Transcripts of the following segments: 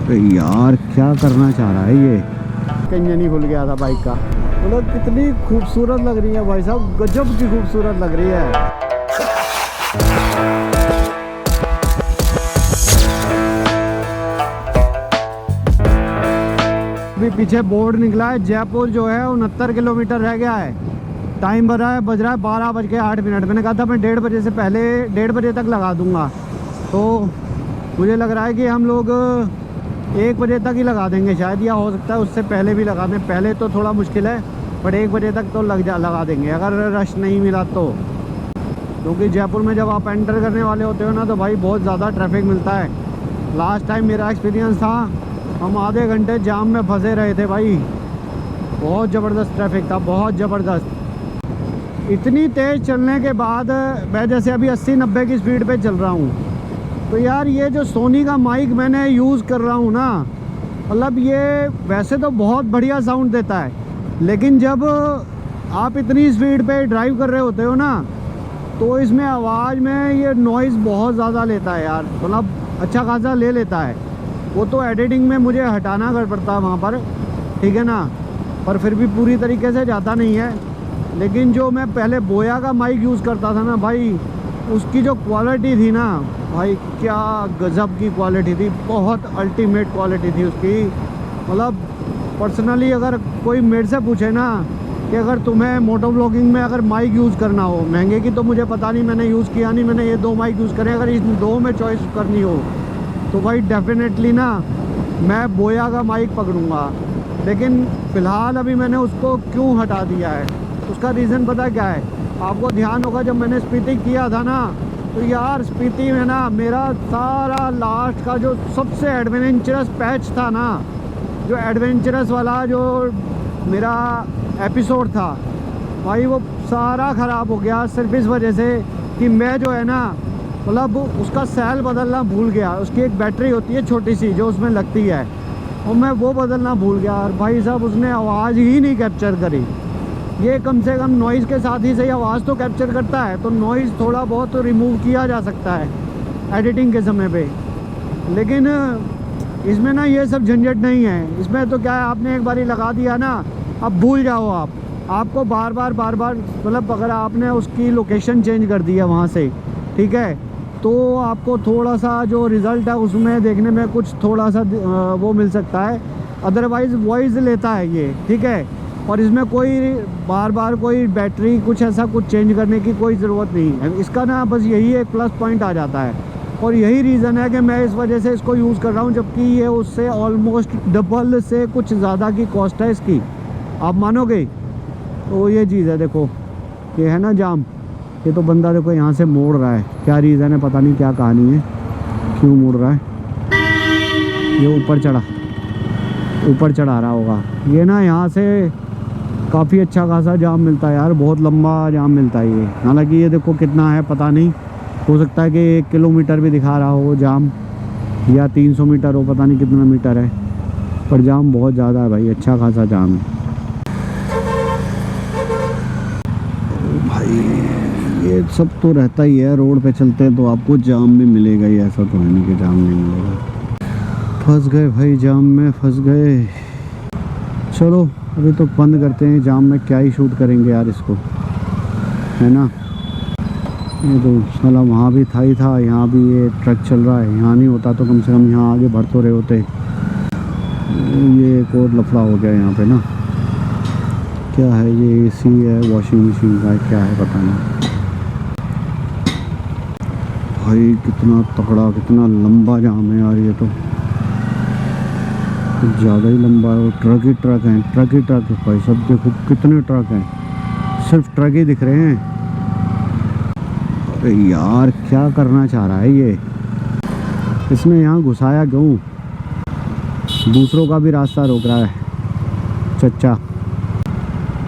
अरे यार क्या करना चाह रहा है ये। इंजन ही खुल गया था बाइक का। मतलब कितनी खूबसूरत लग रही है भाई साहब, गजब की खूबसूरत लग रही है। अभी पीछे बोर्ड निकला है, जयपुर जो है 69 किलोमीटर रह गया है। टाइम बज रहा है 12:08। मैंने कहा था मैं 1:30 बजे से पहले 1:30 बजे तक लगा दूंगा, तो मुझे लग रहा है कि हम लोग 1 बजे तक ही लगा देंगे शायद, या हो सकता है उससे पहले भी लगा दें। पहले तो थोड़ा मुश्किल है, पर 1 बजे तक तो लगा देंगे अगर रश नहीं मिला तो। क्योंकि जयपुर में जब आप एंटर करने वाले होते हो ना, तो भाई बहुत ज़्यादा ट्रैफिक मिलता है। लास्ट टाइम मेरा एक्सपीरियंस था, हम आधे घंटे जाम में फंसे रहे थे भाई। बहुत ज़बरदस्त ट्रैफिक था, बहुत ज़बरदस्त। इतनी तेज़ चलने के बाद मैं जैसे अभी 80-90 की स्पीड पे चल रहा हूँ, तो यार ये जो सोनी का माइक मैंने यूज़ कर रहा हूँ ना, मतलब ये वैसे तो बहुत बढ़िया साउंड देता है, लेकिन जब आप इतनी स्पीड पे ड्राइव कर रहे होते हो ना, तो इसमें आवाज़ में ये नॉइज़ बहुत ज़्यादा लेता है यार, मतलब अच्छा खासा ले लेता है। वो तो एडिटिंग में मुझे हटाना कर पड़ता है वहाँ पर, ठीक है ना, पर फिर भी पूरी तरीके से जाता नहीं है। लेकिन जो मैं पहले बोया का माइक यूज़ करता था ना भाई, उसकी जो क्वालिटी थी ना भाई, क्या गज़ब की क्वालिटी थी, बहुत अल्टीमेट क्वालिटी थी उसकी। मतलब पर्सनली अगर कोई मेरे से पूछे ना कि अगर तुम्हें मोटो ब्लॉगिंग में अगर माइक यूज़ करना हो, महंगे की तो मुझे पता नहीं, मैंने यूज़ किया नहीं, मैंने ये 2 माइक यूज़ करे, अगर इन 2 में चॉइस करनी हो तो भाई डेफिनेटली ना मैं बोया का माइक पकड़ूंगा। लेकिन फ़िलहाल अभी मैंने उसको क्यों हटा दिया है, उसका रीज़न पता क्या है आपको? ध्यान होगा जब मैंने स्पीति किया था ना, तो यार स्पीति में ना मेरा सारा लास्ट का जो सबसे एडवेंचरस पैच था ना, जो एडवेंचरस वाला जो मेरा एपिसोड था भाई, वो सारा ख़राब हो गया सिर्फ इस वजह से कि मैं जो है ना, मतलब उसका सेल बदलना भूल गया। उसकी एक बैटरी होती है छोटी सी जो उसमें लगती है, और मैं वो बदलना भूल गया। और भाई साहब उसने आवाज़ ही नहीं कैप्चर करी। ये कम से कम नॉइज़ के साथ ही सही आवाज़ तो कैप्चर करता है, तो नॉइज़ थोड़ा बहुत तो रिमूव किया जा सकता है एडिटिंग के समय पे। लेकिन इसमें ना ये सब झंझट नहीं है। इसमें तो क्या है, आपने एक बारी लगा दिया ना, अब भूल जाओ आपको बार बार मतलब अगर आपने उसकी लोकेशन चेंज कर दी है वहाँ से, ठीक है, तो आपको थोड़ा सा जो रिज़ल्ट है उसमें देखने में कुछ थोड़ा सा वो मिल सकता है। अदरवाइज़ वॉइस लेता है ये, ठीक है। और इसमें कोई बार कोई बैटरी कुछ ऐसा कुछ चेंज करने की कोई ज़रूरत नहीं है। इसका ना बस यही एक प्लस पॉइंट आ जाता है, और यही रीज़न है कि मैं इस वजह से इसको यूज़ कर रहा हूँ, जबकि ये उससे ऑलमोस्ट डबल से कुछ ज़्यादा की कॉस्ट है इसकी, आप मानोगे? तो ये चीज़ है, देखो ये है ना जाम, ये तो बंदा देखो यहाँ से मोड़ रहा है, क्या रीज़न है पता नहीं, क्या कहानी है, क्यों मोड़ रहा है। ये ऊपर चढ़ा रहा होगा। ये ना यहाँ से काफ़ी अच्छा खासा जाम मिलता है यार, बहुत लंबा जाम मिलता है ये। हालांकि ये देखो कितना है पता नहीं, हो सकता है कि 1 किलोमीटर भी दिखा रहा हो जाम, या 300 मीटर हो, पता नहीं कितना मीटर है, पर जाम बहुत ज़्यादा है भाई, अच्छा खासा जाम है भाई। ये सब तो रहता ही है, रोड पे चलते हैं तो आपको जाम भी मिलेगा ही, ऐसा तो है नहीं कि जाम नहीं मिलेगा। फंस गए भाई, जाम में फंस गए। चलो अभी तो बंद करते हैं, जाम में क्या ही शूट करेंगे यार इसको, है ना। ये तो साला वहाँ भी था ही था, यहाँ भी ये ट्रक चल रहा है, यहाँ नहीं होता तो कम से कम यहाँ आगे बढ़ तो रहे होते। ये एक और लफड़ा हो गया यहाँ पे ना, क्या है ये, एसी है, वॉशिंग मशीन का है, क्या है पता नहीं भाई। कितना तगड़ा, कितना लंबा जाम है यार, ये तो कुछ ज़्यादा ही लंबा है। ट्रक ही ट्रक है भाई, सब देखो कितने ट्रक हैं, सिर्फ ट्रक ही दिख रहे हैं। अरे यार क्या करना चाह रहा है ये, इसने यहाँ घुसाया क्यों, दूसरों का भी रास्ता रोक रहा है चच्चा।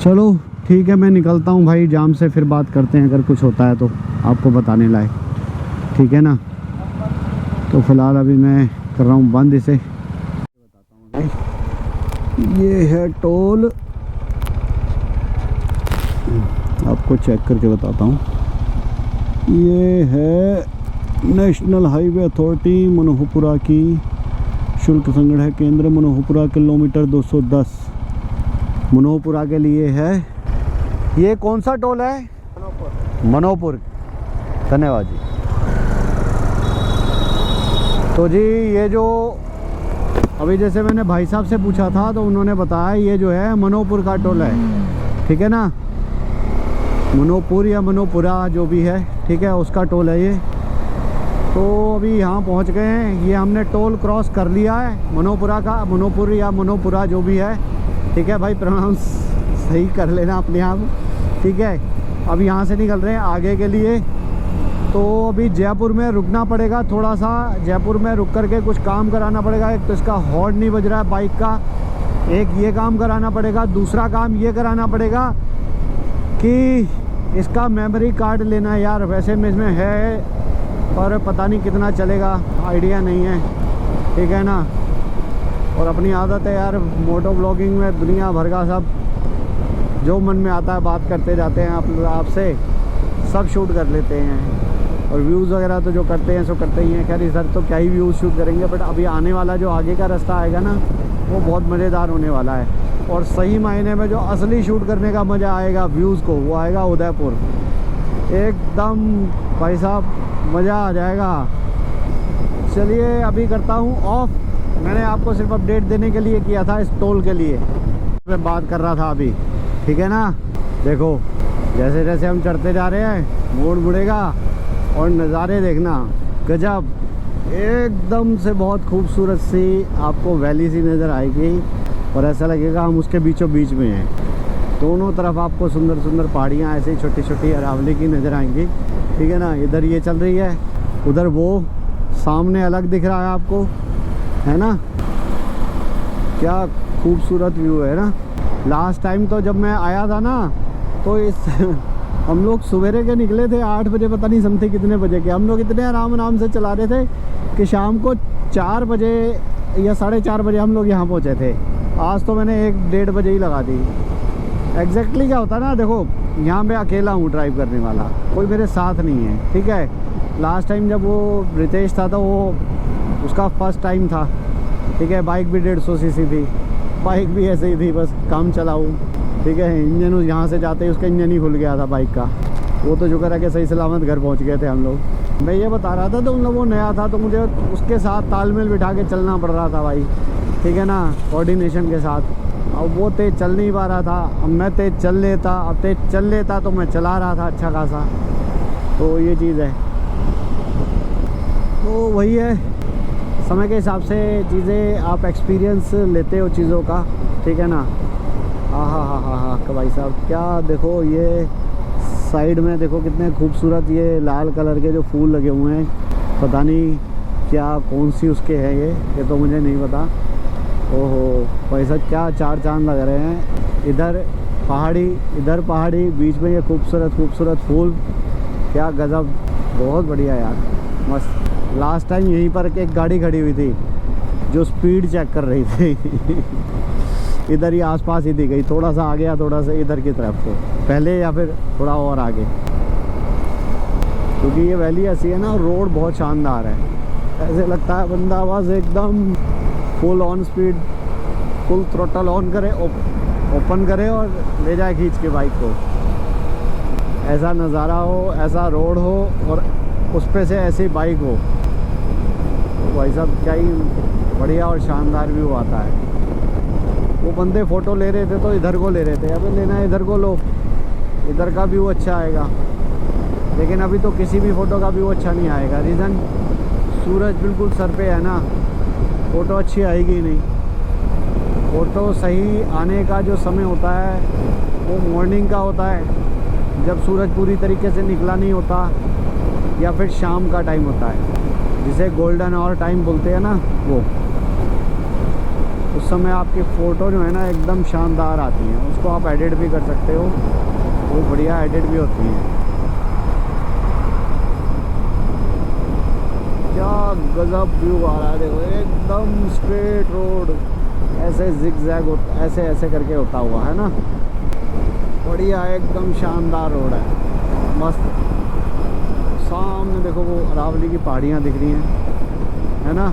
चलो ठीक है, मैं निकलता हूँ भाई जाम से, फिर बात करते हैं, अगर कुछ होता है तो आपको बताने लायक, ठीक है ना। तो फ़िलहाल अभी मैं कर रहा हूँ बंद इसे। ये है टोल, आपको चेक करके बताता हूँ। ये है नेशनल हाईवे अथॉरिटी मनोहरपुरा की शुल्क संग्रह केंद्र मनोहरपुरा किलोमीटर 210 मनोहरपुरा के लिए है। ये कौन सा टोल है? मनोहरपुर। धन्यवाद जी। तो जी ये जो अभी जैसे मैंने भाई साहब से पूछा था तो उन्होंने बताया ये जो है मनोहरपुर का टोल है, ठीक है ना, मनोहरपुर या मनोहरपुरा जो भी है, ठीक है, उसका टोल है ये। तो अभी यहाँ पहुँच गए हैं, ये हमने टोल क्रॉस कर लिया है मनोहरपुरा का, मनोहरपुर या मनोहरपुरा जो भी है, ठीक है भाई, प्रोनाउंस सही कर लेना अपने आप, ठीक है। अब यहाँ से निकल रहे हैं आगे के लिए। तो अभी जयपुर में रुकना पड़ेगा थोड़ा सा, जयपुर में रुक करके कुछ काम कराना पड़ेगा। एक तो इसका हॉर्न नहीं बज रहा है बाइक का, एक ये काम कराना पड़ेगा, दूसरा काम ये कराना पड़ेगा कि इसका मेमोरी कार्ड लेना है यार। वैसे में इसमें है पर पता नहीं कितना चलेगा, आइडिया नहीं है, ठीक है ना। और अपनी आदत है यार मोटो ब्लॉगिंग में दुनिया भर का सब जो मन में आता है बात करते जाते हैं, आपसे सब शूट कर लेते हैं। और व्यूज़ वगैरह तो जो करते हैं सो करते ही हैं। खैर इधर तो क्या ही व्यूज़ शूट करेंगे, बट अभी आने वाला जो आगे का रास्ता आएगा ना वो बहुत मज़ेदार होने वाला है। और सही मायने में जो असली शूट करने का मज़ा आएगा व्यूज़ को, वो आएगा उदयपुर। एकदम भाई साहब मज़ा आ जाएगा। चलिए अभी करता हूँ ऑफ। मैंने आपको सिर्फ अपडेट देने के लिए किया था इस टोल के लिए, मैं बात कर रहा था अभी, ठीक है ना। देखो जैसे जैसे हम चढ़ते जा रहे हैं मोड़ मुड़ेगा और नज़ारे देखना गजब, एकदम से बहुत खूबसूरत सी आपको वैली सी नज़र आएगी और ऐसा लगेगा हम उसके बीचों बीच में हैं। दोनों तरफ आपको सुंदर सुंदर पहाड़ियाँ ऐसे छोटी छोटी अरावली की नज़र आएंगी, ठीक है ना। इधर ये चल रही है, उधर वो सामने अलग दिख रहा है आपको, है ना। क्या खूबसूरत व्यू है ना। लास्ट टाइम तो जब मैं आया था ना तो इस हम लोग सवेरे के निकले थे 8 बजे, पता नहीं समथिंग कितने बजे के, हम लोग इतने आराम से चला रहे थे कि शाम को 4 बजे या 4:30 बजे हम लोग यहाँ पहुँचे थे। आज तो मैंने 1-1:30 बजे ही लगा दी। एग्जैक्टली क्या होता है ना, देखो यहाँ पे अकेला हूँ ड्राइव करने वाला, कोई मेरे साथ नहीं है, ठीक है। लास्ट टाइम जब वो रितेश था तो वो उसका फर्स्ट टाइम था, ठीक है। बाइक भी 150 सीसी थी, बाइक भी ऐसे ही थी, बस काम चलाऊँ, ठीक है। इंजन यहाँ से जाते ही उसका इंजन ही खुल गया था बाइक का। वो तो शुक्र है कि सही सलामत घर पहुँच गए थे हम लोग। मैं ये बता रहा था तो उन लोगों वो नया था तो मुझे उसके साथ तालमेल बिठा के चलना पड़ रहा था भाई, ठीक है ना, कोऑर्डिनेशन के साथ। अब वो तेज़ चल नहीं पा रहा था, अब मैं तेज़ चल लेता, अब तेज़ चल लेता तो मैं चला रहा था अच्छा खासा। तो ये चीज़ है, तो वही है, समय के हिसाब से चीज़ें आप एक्सपीरियंस लेते हो चीज़ों का, ठीक है ना। हाँ भाई साहब क्या देखो, ये साइड में देखो कितने खूबसूरत ये लाल कलर के जो फूल लगे हुए हैं, पता नहीं क्या कौन सी उसके हैं ये तो मुझे नहीं पता। ओहो भाई साहब क्या चार चांद लग रहे हैं। इधर पहाड़ी बीच में ये खूबसूरत फूल, क्या गजब, बहुत बढ़िया यार, मस्त। लास्ट टाइम यहीं पर एक गाड़ी खड़ी हुई थी जो स्पीड चेक कर रही थी इधर ही आसपास ही थी, गई थोड़ा सा आगे या थोड़ा सा इधर की तरफ को पहले या फिर थोड़ा और आगे, क्योंकि ये वैली ऐसी है ना, रोड बहुत शानदार है। ऐसे लगता है बंदा बस एकदम full on speed, full throttle on करे, ओपन करे और ले जाए खींच के बाइक को। ऐसा नज़ारा हो, ऐसा रोड हो और उस पे से ऐसी बाइक हो, तो भाई साहब क्या ही बढ़िया और शानदार व्यू आता है। वो बंदे फ़ोटो ले रहे थे तो इधर को ले रहे थे, अभी लेना है इधर को लो, इधर का व्यू अच्छा आएगा। लेकिन अभी तो किसी भी फ़ोटो का व्यू अच्छा नहीं आएगा, रीज़न सूरज बिल्कुल सर पे है ना, फ़ोटो अच्छी आएगी नहीं। फ़ोटो सही आने का जो समय होता है वो मॉर्निंग का होता है, जब सूरज पूरी तरीके से निकला नहीं होता, या फिर शाम का टाइम होता है जिसे गोल्डन आवर टाइम बोलते हैं ना, वो उस समय आपकी फ़ोटो जो है ना एकदम शानदार आती हैं। उसको आप एडिट भी कर सकते हो, वो बढ़िया एडिट भी होती हैं। क्या गजब व्यू आ रहा है, देखो एकदम स्ट्रेट रोड, ऐसे जिग-जैग होता, ऐसे करके होता हुआ है ना, बढ़िया एकदम शानदार रोड है, मस्त। सामने देखो वो अरावली की पहाड़ियाँ दिख रही हैं, है ना,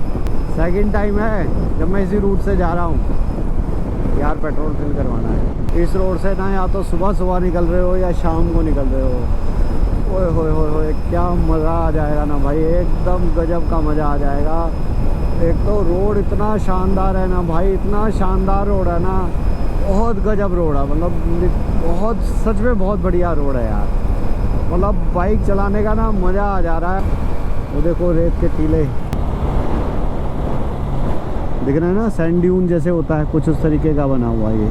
सेकंड टाइम है जब मैं इसी रूट से जा रहा हूँ यार। पेट्रोल फिल करवाना है इस रोड से ना, या तो सुबह सुबह निकल रहे हो या शाम को निकल रहे हो। ओए होए होए होए, क्या मज़ा आ जाएगा ना भाई, एकदम गजब का मज़ा आ जाएगा। एक तो रोड इतना शानदार है ना भाई, इतना शानदार रोड है ना, बहुत गजब रोड है। मतलब बहुत, सच में बहुत बढ़िया रोड है यार। मतलब बाइक चलाने का ना मज़ा आ जा रहा है। वो देखो रेत के टीले दिख रहे हैं ना, सैंड ड्यून जैसे होता है कुछ उस तरीके का बना हुआ है ये।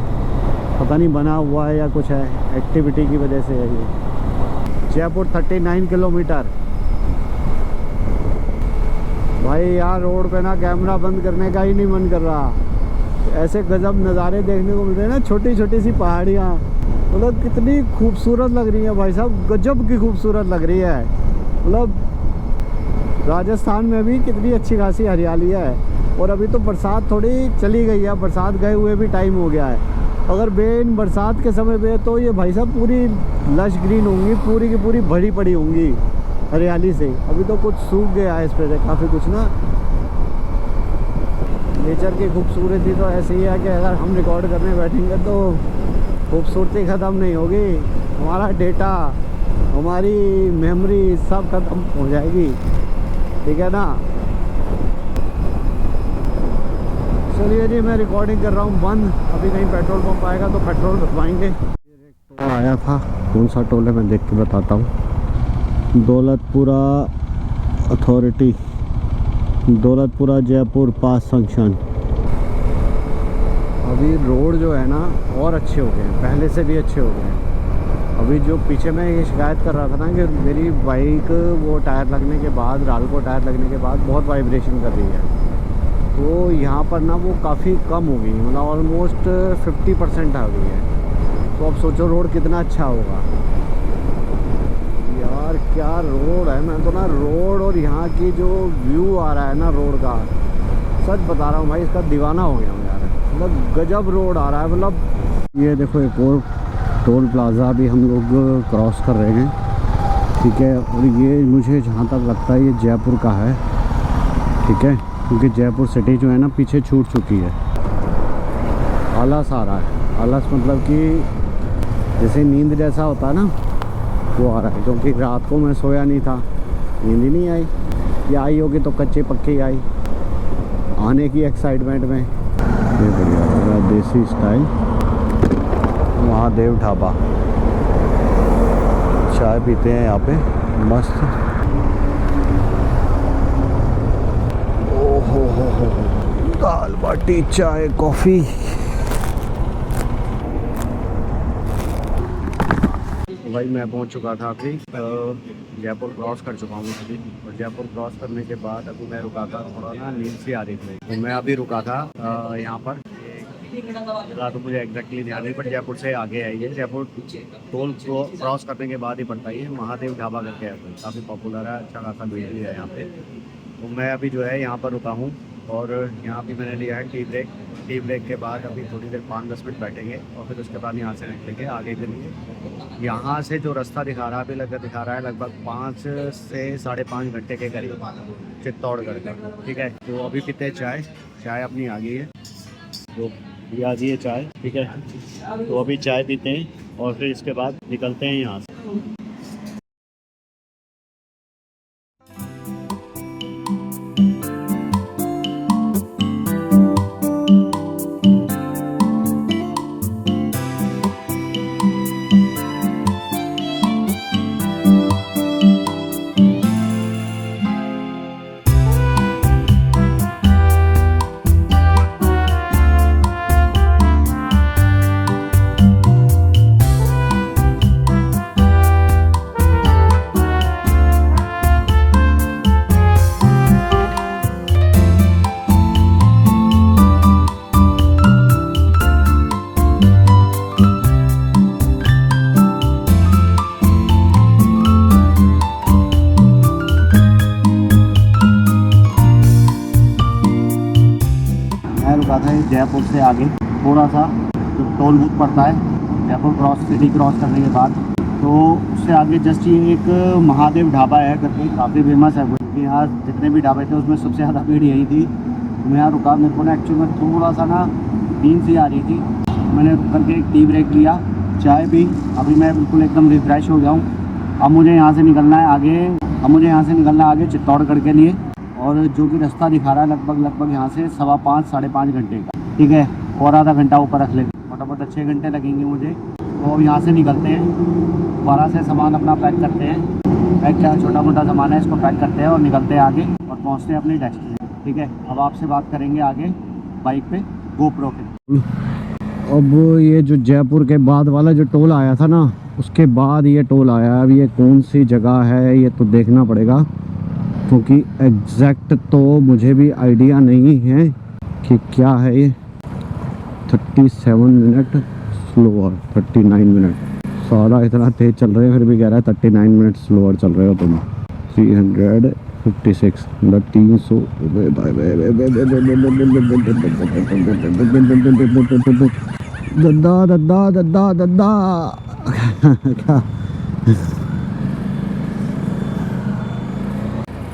पता नहीं बना हुआ है या कुछ है, एक्टिविटी की वजह से है ये। जयपुर 39 किलोमीटर भाई यार। रोड पे ना कैमरा बंद करने का ही नहीं मन कर रहा। ऐसे गजब नज़ारे देखने को मिल रहे हैं ना, छोटी छोटी सी पहाड़ियाँ, मतलब कितनी खूबसूरत लग रही है भाई साहब, गजब की खूबसूरत लग रही है। मतलब राजस्थान में भी कितनी अच्छी खासी हरियाली है। और अभी तो बरसात थोड़ी चली गई है, बरसात गए हुए भी टाइम हो गया है। अगर बेन बरसात के समय पे तो ये भाई साहब पूरी लश ग्रीन होंगी, पूरी की पूरी भरी पड़ी होंगी हरियाली से। अभी तो कुछ सूख गया है इस पर काफ़ी कुछ ना। नेचर की खूबसूरती तो ऐसी ही है कि अगर हम रिकॉर्ड करने बैठेंगे तो खूबसूरती ख़त्म नहीं होगी। हमारा डेटा, हमारी मेमोरी सब ख़त्म हो जाएगी, ठीक है ना। चलिए जी, मैं रिकॉर्डिंग कर रहा हूँ बंद। अभी कहीं पेट्रोल पंप आएगा तो पेट्रोल भरवाएंगे। टोल आया था, कौन सा टोल है मैं देख के बताता हूँ। दौलतपुरा अथॉरिटी, दौलतपुरा जयपुर पास फंक्शन। अभी रोड जो है ना और अच्छे हो गए, पहले से भी अच्छे हो गए। अभी जो पीछे मैं ये शिकायत कर रहा था ना कि मेरी बाइक वो टायर लगने के बाद, राल्को टायर लगने के बाद बहुत वाइब्रेशन कर रही है, तो यहाँ पर ना वो काफ़ी कम हो गई, मतलब ऑलमोस्ट 50% आ गई है। तो अब सोचो रोड कितना अच्छा होगा यार। क्या रोड है, मैं तो ना रोड और यहाँ की जो व्यू आ रहा है ना रोड का, सच बता रहा हूँ भाई, इसका दीवाना हो गया हूँ यार। मतलब गजब रोड आ रहा है। मतलब ये देखो एक और टोल प्लाज़ा भी हम लोग क्रॉस कर रहे हैं, ठीक है। और ये मुझे जहाँ तक लगता है ये जयपुर का है, ठीक है, क्योंकि जयपुर सिटी जो है ना पीछे छूट चुकी है। आलस आ रहा है, आलस मतलब कि जैसे नींद जैसा होता है ना, वो आ रहा है। क्योंकि रात को मैं सोया नहीं था, नींद ही नहीं आई, या आई होगी तो कच्चे पक्के आई, आने की एक्साइटमेंट में। ये बढ़िया लग रहा है, देसी स्टाइल महादेव ढाबा। चाय पीते हैं यहाँ पे मस्त। ओहो हो, दाल बाटी चाय कॉफ़ी। भाई मैं पहुंच चुका था अभी, जयपुर क्रॉस कर चुका हूँ अभी। और जयपुर क्रॉस करने के बाद अभी मैं रुका था, थोड़ा ना नींद सी आ रही थी, तो मैं अभी रुका था यहाँ पर। तो मुझे एग्जैक्टली ध्यान नहीं, पर जयपुर से आगे है ये। जयपुर टोल क्रॉस करने के बाद ही पड़ता है ये, महादेव ढाबा करके है, काफ़ी पॉपुलर है, अच्छा खासा भीड़ भी है यहाँ पे। तो मैं अभी जो है यहाँ पर रुका हूँ और यहाँ भी मैंने लिया है टी ब्रेक। टी ब्रेक के बाद अभी थोड़ी देर 5-10 मिनट बैठेंगे और फिर उसके बाद यहाँ से निकलेंगे आगे के लिए। यहाँ से जो रास्ता दिखा रहा है अभी दिखा रहा है लगभग 5 से 5.5 घंटे के करीब चित्तौड़गढ़ का, ठीक है। तो अभी पीते हैं चाय, चाय अपनी आ गई है, तो ये आ गई है चाय, ठीक है। तो अभी चाय पीते हैं और फिर इसके बाद निकलते हैं यहाँ से। जयपुर से आगे थोड़ा सा जो टोल बूथ पड़ता है जयपुर क्रॉस सिटी क्रॉस करने के बाद, तो उससे आगे जस्ट ये एक महादेव ढाबा है करके, काफ़ी फेमस है। क्योंकि यहाँ जितने भी ढाबे थे उसमें सबसे ज़्यादा भीड़ यही थी, मैं यहाँ रुका। मेरे को ना एक्चुअली में थोड़ा सा ना नींद सी आ रही थी। मैंने रुक करके एक टी ब्रेक लिया, चाय पी। अभी मैं बिल्कुल एकदम रिफ्रेश हो गया हूँ। अब मुझे यहाँ से निकलना है आगे चित्तौड़गढ़ के लिए, और जो कि रास्ता दिखा रहा है लगभग यहाँ से 5.25 साढ़े 5 घंटे का, ठीक है। और आधा घंटा ऊपर रख लेते, मोटा 6 घंटे लगेंगे मुझे। तो अब यहाँ से निकलते हैं, दोबारा से सामान अपना पैक करते हैं। पैक क्या छोटा मोटा सामान है, इसको पैक करते हैं और निकलते हैं आगे और पहुँचते हैं अपनी डेस्टिनेशन, ठीक है। अब आपसे बात करेंगे आगे बाइक पे गोप्रो के। अब ये जो जयपुर के बाद वाला जो टोल आया था ना, उसके बाद ये टोल आया। अब ये कौन सी जगह है ये तो देखना पड़ेगा, क्योंकि एग्जैक्ट तो मुझे भी आइडिया नहीं है कि क्या है ये। 37 मिनट स्लोअर, 39 मिनट। सारा इतना तेज चल रहे हैं, फिर भी कह रहा है 39 मिनट स्लोअर चल रहे हो तुम। 356 300 दद्दा क्या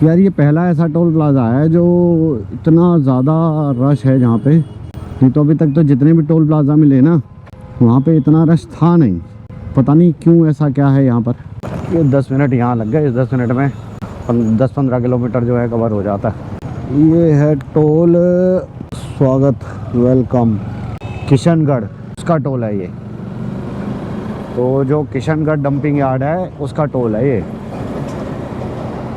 यार, ये पहला ऐसा टोल प्लाजा है जो इतना ज़्यादा रश है जहाँ पे। नहीं तो अभी तक तो जितने भी टोल प्लाजा मिले ना, वहाँ पे इतना रश था नहीं। पता नहीं क्यों ऐसा क्या है यहाँ पर। ये 10 मिनट यहाँ लग गए। इस 10 मिनट में 10-15 किलोमीटर जो है कवर हो जाता है। ये है टोल स्वागत, वेलकम, किशनगढ़, उसका टोल है ये। तो जो किशनगढ़ डंपिंग यार्ड है उसका टोल है ये।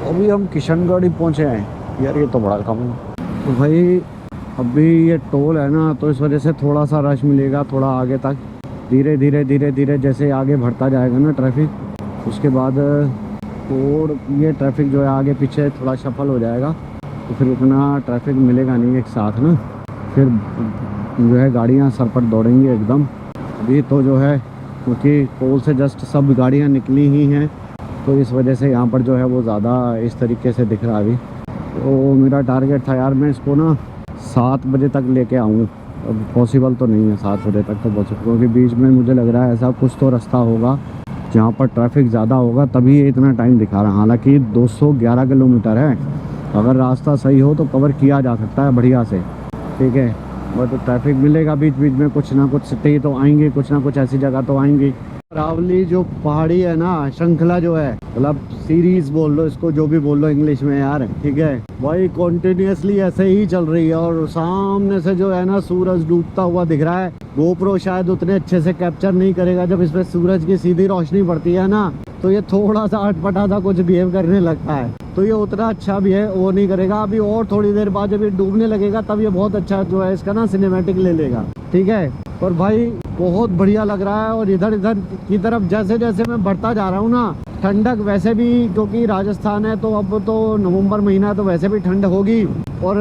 अभी हम किशनगढ़ ही पहुँचे हैं यार, ये तो बड़ा कम है। तो भाई अभी ये टोल है ना, तो इस वजह से थोड़ा सा रश मिलेगा थोड़ा आगे तक। धीरे धीरे जैसे आगे बढ़ता जाएगा ना ट्रैफिक, उसके बाद और ये ट्रैफिक जो है आगे पीछे थोड़ा शफल हो जाएगा, तो फिर उतना ट्रैफिक मिलेगा नहीं एक साथ ना। फिर जो है गाड़ियाँ सर पर दौड़ेंगी एकदम। अभी तो जो है क्योंकि टोल से जस्ट सब गाड़ियाँ निकली ही हैं, तो इस वजह से यहाँ पर जो है वो ज़्यादा इस तरीके से दिख रहा है अभी। तो मेरा टारगेट था यार, मैं इसको ना 7 बजे तक लेके आऊँ। अब पॉसिबल तो नहीं है 7 बजे तक तो पॉसिबल, क्योंकि बीच में मुझे लग रहा है ऐसा कुछ तो रास्ता होगा जहाँ पर ट्रैफिक ज़्यादा होगा, तभी ये इतना टाइम दिखा रहा है। हालांकि 211 किलोमीटर है, अगर रास्ता सही हो तो कवर किया जा सकता है बढ़िया से, ठीक है। बट तो ट्रैफिक मिलेगा बीच बीच में, कुछ ना कुछ सिटी तो आएंगे, कुछ ना कुछ ऐसी जगह तो आएंगी। अरावली जो पहाड़ी है ना, श्रृंखला जो है, मतलब सीरीज बोल लो इसको, जो भी बोल लो इंग्लिश में यार, ठीक है भाई, कॉन्टिन्यूसली ऐसे ही चल रही है। और सामने से जो है ना सूरज डूबता हुआ दिख रहा है। गोप्रो शायद उतने अच्छे से कैप्चर नहीं करेगा, जब इसमें सूरज की सीधी रोशनी पड़ती है ना, तो ये थोड़ा सा अटपटा सा कुछ बिहेव करने लगता है, तो ये उतना अच्छा भी है वो नहीं करेगा। अभी और थोड़ी देर बाद जब ये डूबने लगेगा तब ये बहुत अच्छा जो है इसका ना सिनेमैटिक ले लेगा, ठीक है। और भाई बहुत बढ़िया लग रहा है। और इधर की तरफ जैसे जैसे मैं बढ़ता जा रहा हूँ ना, ठंडक वैसे भी, क्योंकि राजस्थान है तो अब तो नवंबर महीना तो वैसे भी ठंड होगी। और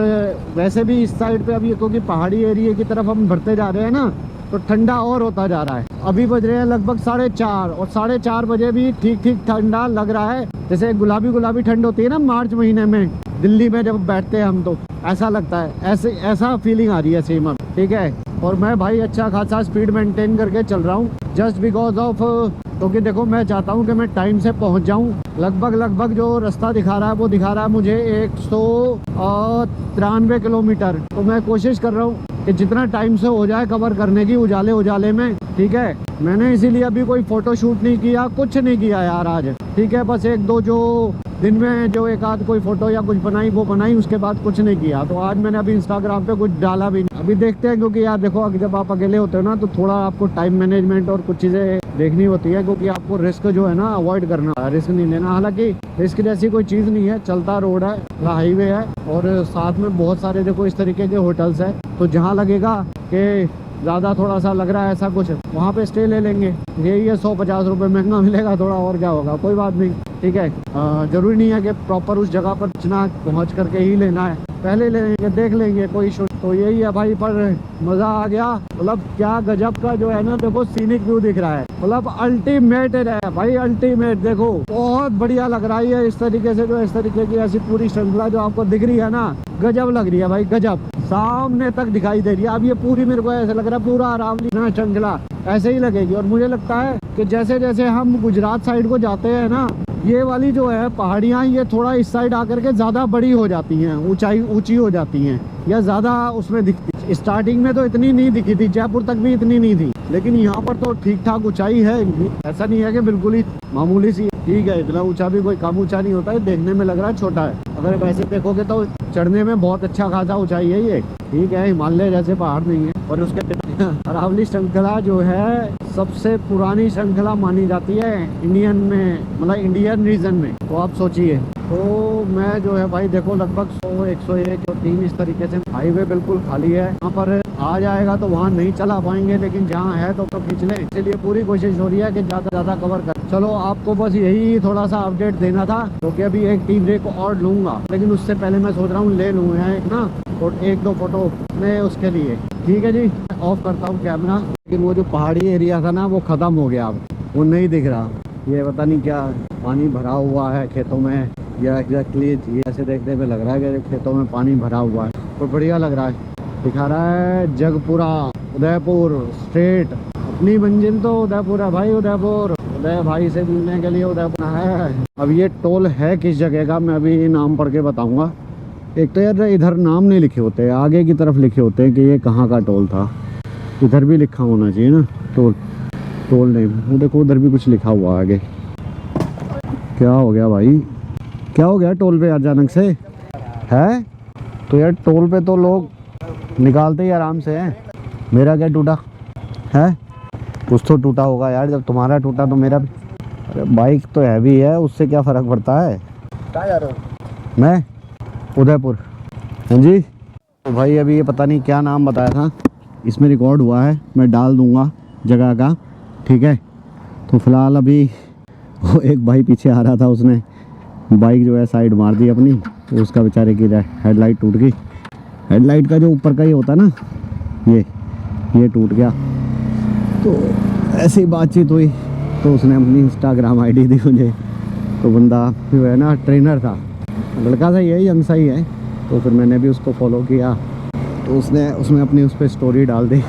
वैसे भी इस साइड पे अभी क्योंकि पहाड़ी एरिया की तरफ हम बढ़ते जा रहे हैं ना, तो ठंडा और होता जा रहा है। अभी बज रहे हैं लगभग 4:30, और 4:30 बजे भी ठीक ठीक ठंडा लग रहा है। जैसे गुलाबी ठंड होती है ना मार्च महीने में दिल्ली में जब बैठते हैं हम, तो ऐसा लगता है, ऐसा फीलिंग आ रही है सेम अब, ठीक है। और मैं भाई अच्छा खासा स्पीड मेंटेन करके चल रहा हूँ, जस्ट बिकॉज ऑफ, क्योंकि देखो मैं चाहता हूँ कि मैं टाइम से पहुँच जाऊँ। लगभग जो रास्ता दिखा रहा है वो दिखा रहा है मुझे 193 किलोमीटर। तो मैं कोशिश कर रहा हूँ कि जितना टाइम से हो जाए कवर करने की, उजाले में, ठीक है। मैंने इसीलिए अभी कोई फोटो शूट नहीं किया, कुछ नहीं किया यार आज, ठीक है। बस 1-2 जो दिन में जो एक आध कोई फोटो या कुछ बनाई वो बनाई, उसके बाद कुछ नहीं किया। तो आज मैंने अभी इंस्टाग्राम पे कुछ डाला भी नहीं। अभी देखते हैं, क्योंकि यार देखो जब आप अकेले होते हो ना, तो थोड़ा आपको टाइम मैनेजमेंट और कुछ चीज़ें देखनी होती है, क्योंकि आपको रिस्क जो है ना अवॉइड करना है, रिस्क नहीं लेना। हालांकि रिस्क जैसी कोई चीज़ नहीं है, चलता रोड है, हाईवे है, और साथ में बहुत सारे देखो इस तरीके के होटल्स है। तो जहाँ लगेगा कि ज़्यादा थोड़ा सा लग रहा है ऐसा कुछ, वहाँ पे स्टे ले लेंगे। यही है 150 रुपये महंगा मिलेगा थोड़ा, और क्या होगा, कोई बात नहीं, ठीक है। ज़रूरी नहीं है कि प्रॉपर उस जगह पर पहुँच करके ही लेना है, पहले ले लेंगे, देख लेंगे, कोई इशू। तो यही है भाई, पर मज़ा आ गया। मतलब क्या गजब का जो है ना, देखो सीनिक व्यू दिख रहा है, मतलब अल्टीमेट है भाई, अल्टीमेट। देखो बहुत बढ़िया लग रहा है इस तरीके से, जो इस तरीके की ऐसी पूरी श्रृंखला जो आपको दिख रही है ना, गजब लग रही है भाई, गजब सामने तक दिखाई दे रही है। अब ये पूरी मेरे को ऐसा लग रहा है पूरा अरावली ना श्रृंखला ऐसे ही लगेगी। और मुझे लगता है कि जैसे जैसे हम गुजरात साइड को जाते हैं ना, ये वाली जो है पहाड़ियाँ, ये थोड़ा इस साइड आकर के ज़्यादा बड़ी हो जाती हैं, ऊंची हो जाती हैं, या ज़्यादा उसमें दिखती। स्टार्टिंग में तो इतनी नहीं दिखी थी, जयपुर तक भी इतनी नहीं थी, लेकिन यहाँ पर तो ठीक ठाक ऊंचाई है। ऐसा नहीं है कि बिल्कुल ही मामूली सी, ठीक है, इतना ऊंचा भी कोई कम ऊंचा नहीं होता है, देखने में लग रहा है छोटा है। अगर वैसे देखोगे तो चढ़ने में बहुत अच्छा खासा ऊंचाई है ये, ठीक है, हिमालय जैसे पहाड़ नहीं है। और उसके अरावली श्रृंखला जो है सबसे पुरानी श्रृंखला मानी जाती है इंडियन में, मतलब इंडियन रीजन में। तो आप सोचिए, तो मैं जो है भाई देखो लगभग 100, 101, 103 इस तरीके से हाईवे बिल्कुल खाली है। यहाँ पर आ जाएगा तो वहाँ नहीं चला पाएंगे, लेकिन जहाँ है तो खींच लें। इसलिए पूरी कोशिश हो रही है कि ज़्यादा से ज़्यादा कवर कर। चलो आपको बस यही थोड़ा सा अपडेट देना था, क्योंकि अभी एक टी ब्रेक और लूँगा, लेकिन उससे पहले मैं सोच रहा हूँ ले लूँ ना, और 1-2 फोटो मैं उसके लिए। ठीक है जी, ऑफ करता हूँ कैमरा। लेकिन वो जो पहाड़ी एरिया था ना वो ख़त्म हो गया, अब वो नहीं दिख रहा। ये पता नहीं क्या पानी भरा हुआ है खेतों में, या एग्जैक्टली ऐसे देखने में लग रहा है कि खेतों में पानी भरा हुआ है, तो बढ़िया लग रहा है। दिखा रहा है जगपुरा, उदयपुर स्टेट। अपनी मंजिल तो उदयपुर है भाई, उदयपुर। उदय भाई से मिलने के लिए उदयपुर है। अब ये टोल है किस जगह का, मैं अभी नाम पढ़ के बताऊँगा। एक तो यार इधर नाम नहीं लिखे होते, आगे की तरफ लिखे होते हैं कि ये कहाँ का टोल था। इधर भी लिखा होना चाहिए ना टोल नेम। वो देखो उधर भी कुछ लिखा हुआ आगे। क्या हो गया भाई, क्या हो गया टोल पे अचानक से है? तो यार टोल पे तो लोग निकालते ही आराम से हैं। मेरा क्या टूटा है? कुछ तो टूटा होगा यार, जब तुम्हारा टूटा तो मेरा भी। अरे बाइक तो हैवी है, उससे क्या फ़र्क पड़ता है। कहाँ जा रहे हो? मैं उदयपुर। हाँ जी। तो भाई अभी ये पता नहीं क्या नाम बताया था, इसमें रिकॉर्ड हुआ है, मैं डाल दूँगा जगह का, ठीक है। तो फ़िलहाल अभी वो एक भाई पीछे आ रहा था, उसने बाइक जो है साइड मार दी अपनी, तो उसका बेचारे की हेडलाइट टूट गई। हेडलाइट का जो ऊपर का ही होता है ना, ये टूट गया। तो ऐसे ही बातचीत हुई, तो उसने अपनी इंस्टाग्राम आईडी दी मुझे। तो बंदा जो है ना ट्रेनर था, लड़का सा ही है, यंग सा ही है। तो फिर मैंने भी उसको फॉलो किया, तो उसने अपनी उस पर स्टोरी डाल दी।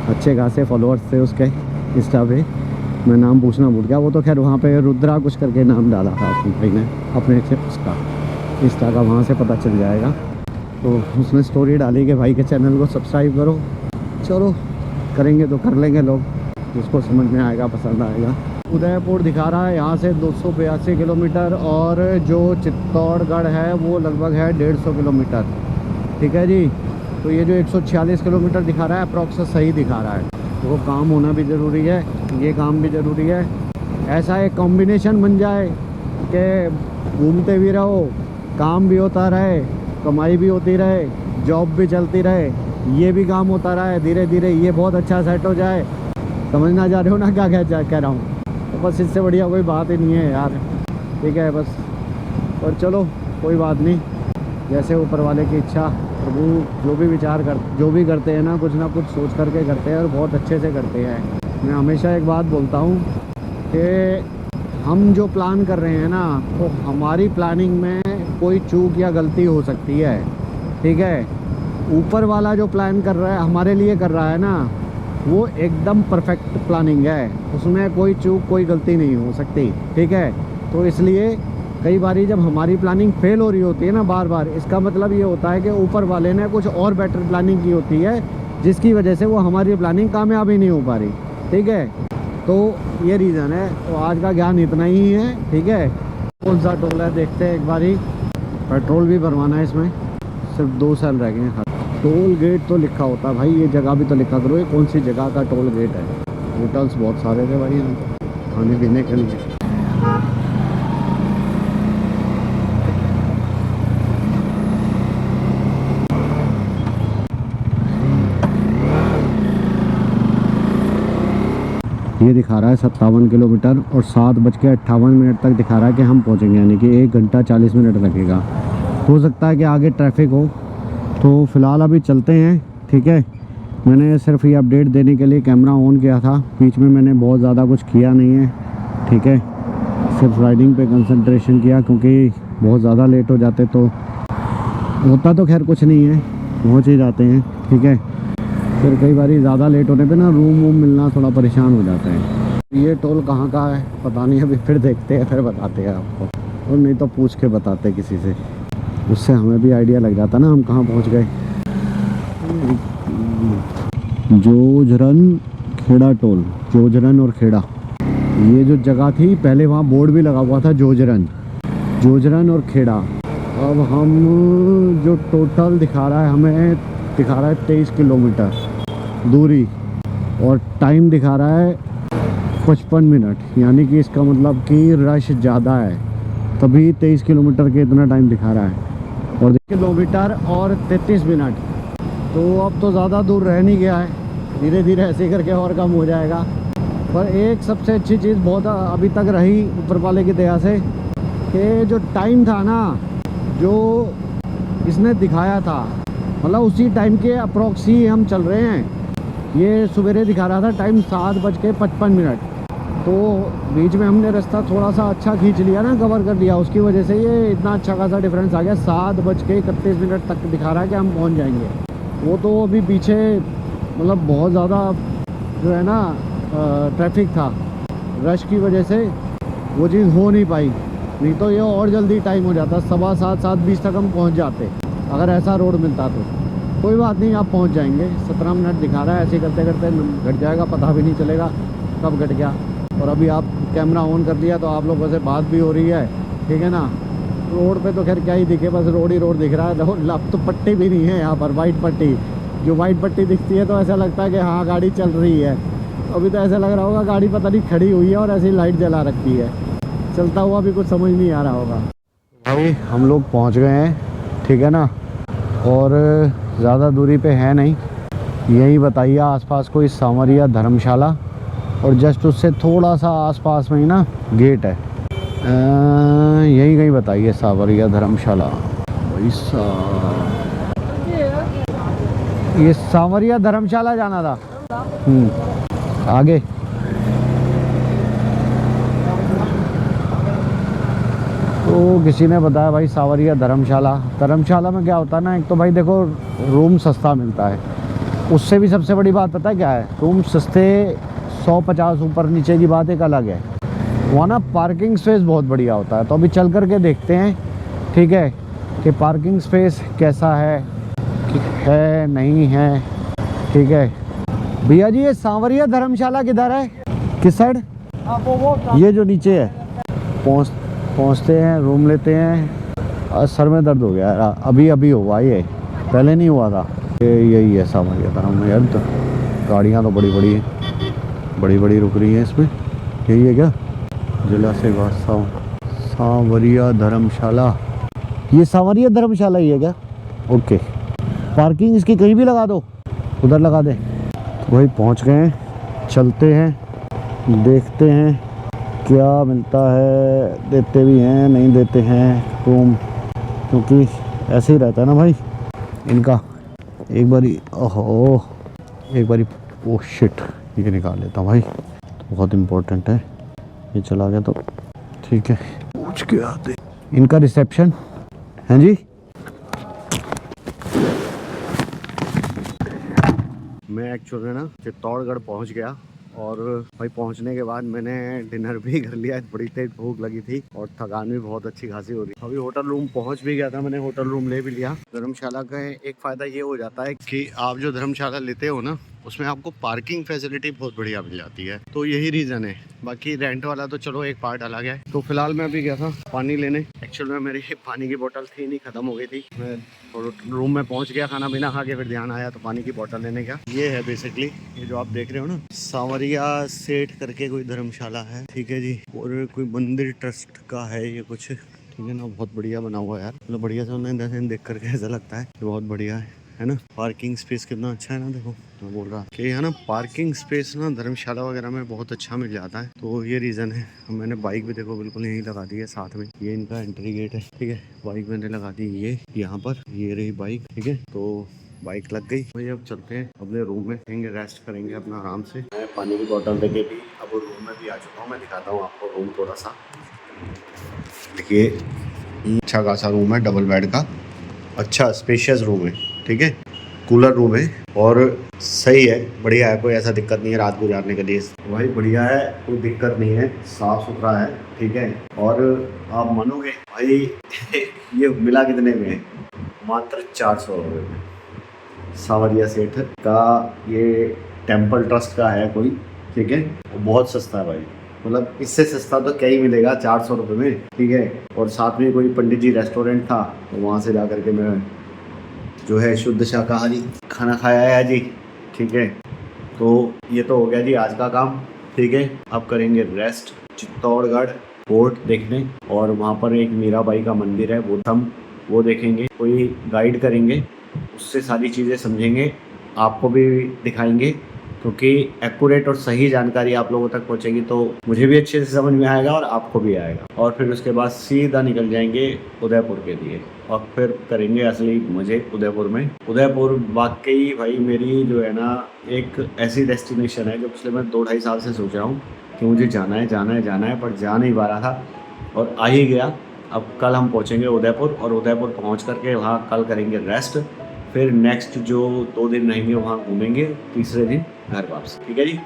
अच्छे खासे फॉलोअर्स थे उसके इंस्टा पे। मैं नाम पूछना भूल गया, वो तो खैर वहाँ पे रुद्रा कुछ करके नाम डाला था उसने भाई ने अपने उसका इंस्टा का, वहाँ से पता चल जाएगा। तो उसने स्टोरी डाली कि भाई के चैनल को सब्सक्राइब करो। चलो करेंगे तो कर लेंगे लोग, जिसको समझ में आएगा पसंद आएगा। उदयपुर दिखा रहा है यहाँ से 282 किलोमीटर, और जो चित्तौड़गढ़ है वो लगभग है 150 किलोमीटर, ठीक है जी। तो ये जो 146 किलोमीटर दिखा रहा है अप्रॉक्स सही दिखा रहा है। तो वो काम होना भी ज़रूरी है, ये काम भी ज़रूरी है। ऐसा एक कॉम्बिनेशन बन जाए कि घूमते भी रहो, काम भी होता रहे, कमाई भी होती रहे, जॉब भी चलती रहे, ये भी काम होता रहा है। धीरे धीरे ये बहुत अच्छा सेट हो जाए। समझना जा रहे हो ना क्या कह रहा हूँ? तो बस इससे बढ़िया कोई बात ही नहीं है यार, ठीक है बस। और चलो कोई बात नहीं, जैसे ऊपर वाले की इच्छा। प्रभु जो भी करते हैं ना कुछ सोच करके करते हैं, और बहुत अच्छे से करते हैं। मैं हमेशा एक बात बोलता हूँ कि हम जो प्लान कर रहे हैं ना, तो हमारी प्लानिंग में कोई चूक या गलती हो सकती है, ठीक है। ऊपर वाला जो प्लान कर रहा है, हमारे लिए कर रहा है ना, वो एकदम परफेक्ट प्लानिंग है, उसमें कोई चूक कोई गलती नहीं हो सकती, ठीक है। तो इसलिए कई बारी जब हमारी प्लानिंग फेल हो रही होती है ना बार बार, इसका मतलब ये होता है कि ऊपर वाले ने कुछ और बेटर प्लानिंग की होती है, जिसकी वजह से वो हमारी प्लानिंग कामयाब ही नहीं हो पा रही, ठीक है। तो ये रीज़न है। तो आज का ज्ञान इतना ही है, ठीक है। कौन सा टोल है देखते हैं एक बारी। पेट्रोल भी भरवाना है इसमें, सिर्फ 2 साल रह गए हैं। टोल गेट तो लिखा होता है भाई, ये जगह भी तो लिखा करो ये कौन सी जगह का टोल गेट है। होटल्स बहुत सारे थे भाई खाने पीने के लिए। ये दिखा रहा है 57 किलोमीटर, और 7:58 तक दिखा रहा है कि हम पहुंचेंगे, यानी कि 1 घंटा 40 मिनट लगेगा। हो सकता है कि आगे ट्रैफिक हो, तो फ़िलहाल अभी चलते हैं, ठीक है। मैंने सिर्फ ये अपडेट देने के लिए कैमरा ऑन किया था, बीच में मैंने बहुत ज़्यादा कुछ किया नहीं है, ठीक है। सिर्फ राइडिंग पे कंसंट्रेशन किया, क्योंकि बहुत ज़्यादा लेट हो जाते तो होता तो खैर कुछ नहीं है, पहुँच ही जाते हैं, ठीक है। फिर कई बार ज़्यादा लेट होने पे ना रूम मिलना थोड़ा परेशान हो जाता है। ये टोल कहाँ का है पता नहीं, अभी फिर देखते हैं, फिर बताते हैं आपको, और नहीं तो पूछ के बताते हैं किसी से, उससे हमें भी आइडिया लग जाता ना हम कहाँ पहुँच गए। जोजरन खेड़ा टोल, जोजरन और खेड़ा, ये जो जगह थी पहले वहाँ बोर्ड भी लगा हुआ था जोजरन, जोजरन और खेड़ा। अब हम जो टोटल दिखा रहा है, हमें दिखा रहा है 23 किलोमीटर दूरी, और टाइम दिखा रहा है 55 मिनट, यानी कि इसका मतलब कि रश ज़्यादा है, तभी 23 किलोमीटर के इतना टाइम दिखा रहा है। और किलोमीटर और 33 मिनट, तो अब तो ज़्यादा दूर रह नहीं गया है, धीरे धीरे ऐसे करके और कम हो जाएगा। पर एक सबसे अच्छी चीज़ बहुत अभी तक रही ऊपर वाले की दया से, कि जो टाइम था ना जो इसने दिखाया था, मतलब उसी टाइम के अप्रॉक्स ही हम चल रहे हैं। ये सवेरे दिखा रहा था टाइम 7:55, तो बीच में हमने रास्ता थोड़ा सा अच्छा खींच लिया ना, कवर कर लिया, उसकी वजह से ये इतना अच्छा खासा डिफरेंस आ गया। 7:31 तक दिखा रहा है कि हम पहुंच जाएंगे। वो तो अभी पीछे मतलब बहुत ज़्यादा जो है ना ट्रैफिक था, रश की वजह से वो चीज़ हो नहीं पाई, नहीं तो ये और जल्दी टाइम हो जाता, 7:15 7:20 तक हम पहुंच जाते अगर ऐसा रोड मिलता तो। कोई बात नहीं, आप पहुंच जाएंगे। 17 मिनट दिखा रहा है, ऐसे करते करते घट जाएगा, पता भी नहीं चलेगा कब घट गया। और अभी आप कैमरा ऑन कर लिया तो आप लोगों से बात भी हो रही है, ठीक है ना। रोड पे तो खैर क्या ही दिखे, बस रोड ही रोड दिख रहा है। अब तो पट्टी भी नहीं है यहाँ पर, वाइट पट्टी, जो वाइट पट्टी दिखती है तो ऐसा लगता है कि हाँ गाड़ी चल रही है। अभी तो ऐसा लग रहा होगा गाड़ी पता नहीं खड़ी हुई है और ऐसी लाइट जला रखी है, चलता हुआ भी कुछ समझ नहीं आ रहा होगा। भाई हम लोग पहुंच गए हैं, ठीक है ना, और ज़्यादा दूरी पे है नहीं, यही बताइए आसपास कोई सांवरिया धर्मशाला, और जस्ट उससे थोड़ा सा आसपास में ही ना गेट है, यही कहीं बताइए सांवरिया धर्मशाला। ये सांवरिया धर्मशाला जाना था। आगे तो किसी ने बताया भाई सांवरिया धर्मशाला। धर्मशाला में क्या होता है ना, एक तो भाई देखो रूम सस्ता मिलता है, उससे भी सबसे बड़ी बात पता है क्या है, रूम सस्ते 150 ऊपर नीचे की बात एक अलग है, वहाँ ना पार्किंग स्पेस बहुत बढ़िया होता है। तो अभी चल करके देखते हैं, ठीक है, कि पार्किंग स्पेस कैसा है नहीं है, ठीक है। भैया जी ये सांवरिया धर्मशाला किधर है, किस साइड? ये जो नीचे है, पहुँचते हैं, रूम लेते हैं। सर में दर्द हो गया अभी हुआ, ये पहले नहीं हुआ था। यही है सांवरिया धर्म यार, तो गाड़ियाँ तो बड़ी बड़ी रुक रही हैं इसमें। यही है क्या जिला से सांवरिया धर्मशाला, ये सांवरिया धर्मशाला ही है क्या? ओके, पार्किंग इसकी कहीं भी लगा दो, उधर लगा दे। तो भाई पहुँच गए हैं, चलते हैं, देखते हैं क्या मिलता है, देते भी हैं नहीं देते हैं रूम, क्योंकि ऐसे ही रहता है ना भाई इनका। एक बारी ओह शिट, ये निकाल लेता हूँ भाई, बहुत इम्पोर्टेंट है, ये चला गया तो ठीक है। पूछ के आते इनका रिसेप्शन है जी। मैं एक्चुअली ना चित्तौड़गढ़ पहुंच गया, और भाई पहुंचने के बाद मैंने डिनर भी कर लिया, बड़ी तेज भूख लगी थी और थकान भी बहुत अच्छी खासी हो रही। अभी होटल रूम पहुंच भी गया था, मैंने होटल रूम ले भी लिया। धर्मशाला का एक फ़ायदा ये हो जाता है कि आप जो धर्मशाला लेते हो ना, उसमें आपको पार्किंग फैसिलिटी बहुत बढ़िया मिल जाती है, तो यही रीज़न है। बाकी रेंट वाला तो चलो एक पार्ट अलग है। तो फिलहाल मैं अभी गया था पानी लेने, एक्चुअल में मेरी पानी की बोतल थी नहीं, ख़त्म हो गई थी। मैं रूम में पहुंच गया, खाना पीना खा के फिर ध्यान आया तो पानी की बोतल लेने का। ये है बेसिकली, ये जो आप देख रहे हो ना, सांवरिया सेठ करके कोई धर्मशाला है, ठीक है जी, और कोई मंदिर ट्रस्ट का है ये कुछ, ठीक है ना। बहुत बढ़िया बना हुआ है यार, मतलब बढ़िया से उन्हें देख करके ऐसा लगता है कि बहुत बढ़िया है ना। पार्किंग स्पेस कितना अच्छा है ना, देखो मैं बोल रहा कि है ना, पार्किंग स्पेस ना धर्मशाला वगैरह में बहुत अच्छा मिल जाता है, तो ये रीज़न है। मैंने बाइक भी देखो बिल्कुल यहीं लगा दी है साथ में, ये इनका एंट्री गेट है, ठीक है। बाइक मैंने लगा दी ये यहाँ पर, ये रही बाइक, ठीक है। तो बाइक लग गई भाई, अब चलते हैं अपने रूम में, कहेंगे रेस्ट करेंगे अपना आराम से। मैं पानी की बोतल लेके भी अब रूम में भी आ चुका हूँ। मैं दिखाता हूँ आपको रूम थोड़ा सा, देखिए अच्छा खासा रूम है, डबल बेड का, अच्छा स्पेशियस रूम है, ठीक है। कूलर रूम है, और सही है, बढ़िया है, कोई ऐसा दिक्कत नहीं है रात गुजारने के लिए। भाई बढ़िया है, कोई दिक्कत नहीं है, साफ़ सुथरा है, ठीक है। और आप मानोगे भाई ये मिला कितने में है? मात्र 400 रुपये में। सावरिया सेठ का ये टेम्पल ट्रस्ट का है कोई, ठीक है। बहुत सस्ता है भाई, मतलब इससे सस्ता तो क्या ही मिलेगा 400 रुपये में, ठीक है। और साथ में कोई पंडित जी रेस्टोरेंट था, तो वहाँ से जा करके मैं जो है शुद्ध शाकाहारी खाना खाया है जी, ठीक है। तो ये तो हो गया जी आज का काम, ठीक है। अब करेंगे रेस्ट, चित्तौड़गढ़ फोर्ट देखने, और वहाँ पर एक मीराबाई का मंदिर है वो देखेंगे, कोई गाइड करेंगे, उससे सारी चीज़ें समझेंगे, आपको भी दिखाएंगे, क्योंकि एक्यूरेट और सही जानकारी आप लोगों तक पहुंचेगी तो मुझे भी अच्छे से समझ में आएगा और आपको भी आएगा। और फिर उसके बाद सीधा निकल जाएंगे उदयपुर के लिए, और फिर करेंगे असली मज़े उदयपुर में। उदयपुर वाकई भाई मेरी जो है ना एक ऐसी डेस्टिनेशन है जो पिछले मैं 2-2.5 साल से सोच रहा हूँ कि मुझे जाना है जाना है जाना है, पर जा नहीं पा रहा था, और आ ही गया। अब कल हम पहुँचेंगे उदयपुर, और उदयपुर पहुँच करके वहाँ कल करेंगे रेस्ट, फिर नेक्स्ट जो 2 दिन रहेंगे वहाँ घूमेंगे, तीसरे दिन घर वापस, ठीक है जी।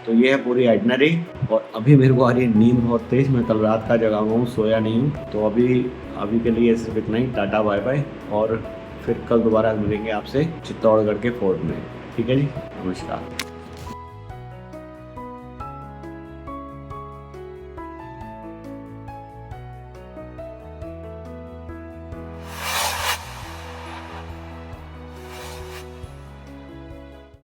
तो ये है पूरी आइटनरी, और अभी मेरे को आ रही है नींद बहुत तेज़, मैं कल रात का जगा हुआ हूँ, सोया नहीं हूँ। तो अभी के लिए सिर्फ इतना ही, टाटा बाय बाय, और फिर कल दोबारा मिलेंगे आपसे चित्तौड़गढ़ के फोर्ट में, ठीक है जी। नमस्कार।